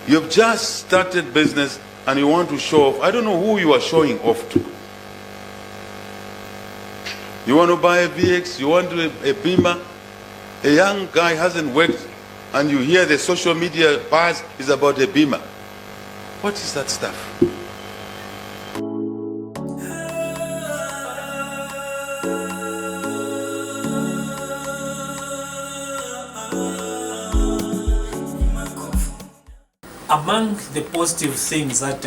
You've just started business and you want to show off. I don't know who you are showing off to. You want to buy a VX, you want a Beamer. A young guy hasn't worked and you hear the social media buzz is about a Beamer. What is that stuff? Among the positive things that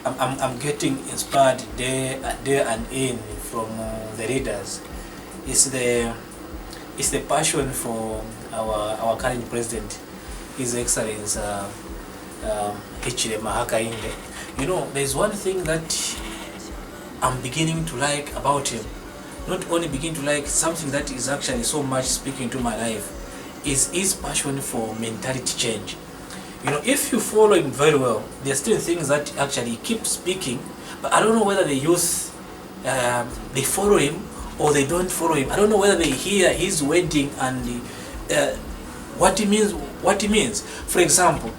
I'm getting inspired day and in from the readers is the passion for our current president, His Excellency Mupakasi. You know, there's one thing that I'm beginning to like about him. Not only begin to like, something that is actually so much speaking to my life is his passion for mentality change. You know, if you follow him very well, there's still things that actually keep speaking, but I don't know whether the youth they follow him or they don't follow him. I don't know whether they hear his wording and what he means. For example,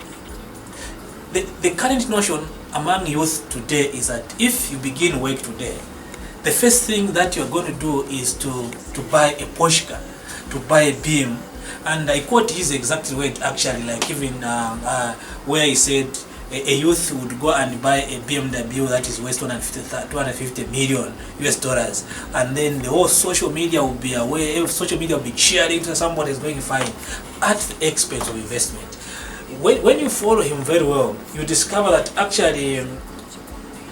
the current notion among youth today is that if you begin work today, the first thing that you're going to do is to buy a Porsche car, to buy a beam. And I quote his exact word actually, like even where he said a youth would go and buy a BMW that is worth 250 million US dollars, and then the whole social media will be aware, social media will be cheering to somebody is going fine at the expense of investment. When you follow him very well, you discover that actually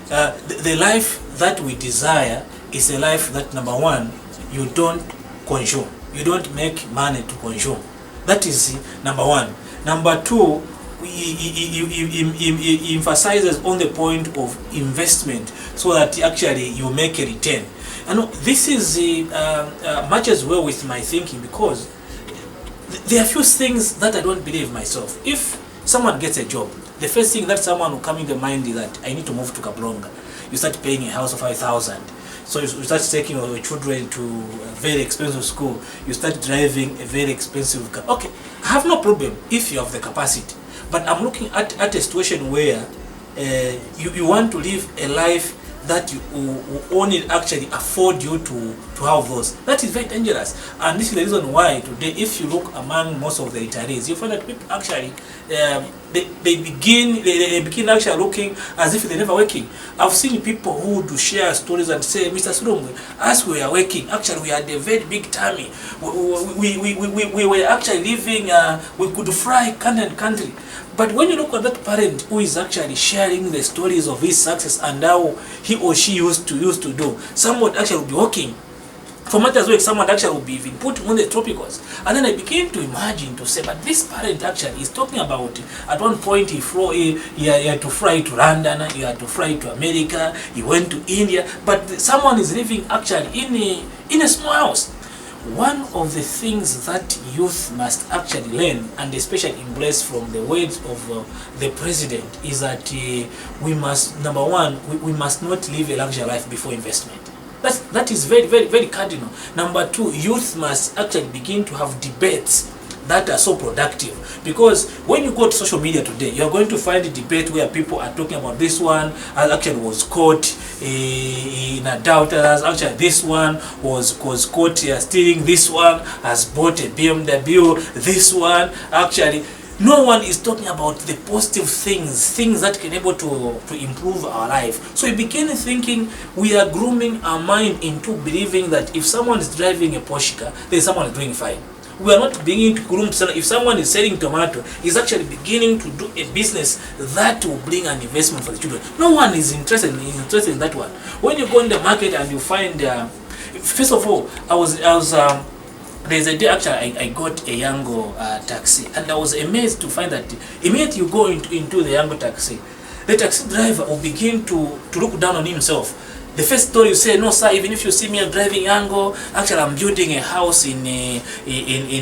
the life that we desire is a life that, number one, you don't consume. You don't make money to consume. That is number one. Number two, he emphasizes on the point of investment so that actually you make a return. And this is matches well with my thinking, because there are few things that I don't believe myself. If someone gets a job, the first thing that someone will come in the mind is that I need to move to Kablonga. You start paying a house of 5,000. So you start taking your children to a very expensive school. You start driving a very expensive car. Okay, I have no problem if you have the capacity. But I'm looking at a situation where you want to live a life that you only actually afford you to have those. That is very dangerous. And this is the reason why today, if you look among most of the retirees, you find that people actually they begin actually looking as if they're never working. I've seen people who do share stories and say, Mr. Surumwe, as we are working, actually we had a very big tummy. We were actually living, we could fly country. But when you look at that parent who is actually sharing the stories of his success and how he or she used to do, someone actually will be working. For matters like someone actually will be even put on the tropicals. And then I began to imagine, to say, but this parent actually is talking about, at one point he had to fly to London, he had to fly to America, he went to India, but someone is living actually in a small house. One of the things that youth must actually learn, and especially embrace from the words of the president, is that we must, number one, we must not live a luxury life before investment. That is very, very, very cardinal. Number two, youth must actually begin to have debates that are so productive, because when you go to social media today, you're going to find a debate where people are talking about this one actually was caught in adulterers, actually this one was caught stealing, this one has bought a BMW, this one actually. No one is talking about the positive things that can able to improve our life. So we begin thinking, we are grooming our mind into believing that if someone is driving a Porsche car, then someone is doing fine. We are not beginning to groom. If someone is selling tomato, he's actually beginning to do a business that will bring an investment for the children. No one is interested in that one. When you go in the market and you find, first of all, there's a day actually I got a Yango taxi, and I was amazed to find that immediately you go into the Yango taxi, the taxi driver will begin to look down on himself. The first story you say, no sir, even if you see me driving Yango, actually I'm building a house in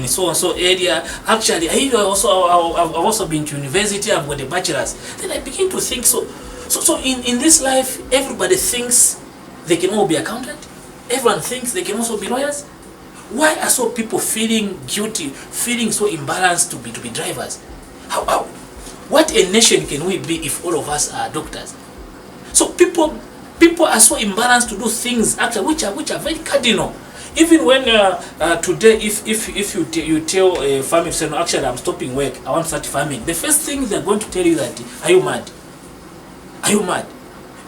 so and so area. Actually, I've also been to university. I've got a bachelor's. Then I begin to think, so in this life, everybody thinks they can all be accountant. Everyone thinks they can also be lawyers. Why are so people feeling guilty, feeling so imbalanced to be drivers? Why what a nation can we be if all of us are doctors? So people are so embarrassed to do things actually which are very cardinal. Even when today, if you tell a farming say, no, actually I'm stopping work, I want to start farming, the first thing they're going to tell you that, are you mad? Are you mad?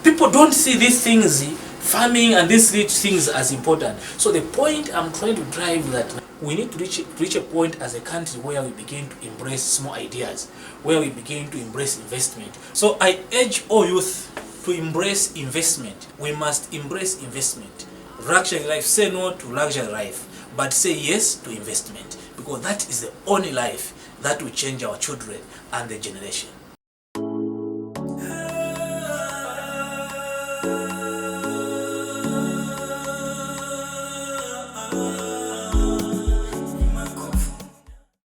People don't see these things, farming and these things, as important. So the point I'm trying to drive that we need to reach a point as a country where we begin to embrace small ideas, where we begin to embrace investment. So I urge all youth to embrace investment. We must embrace investment. Luxury life, say no to luxury life, but say yes to investment, because that is the only life that will change our children and the generation.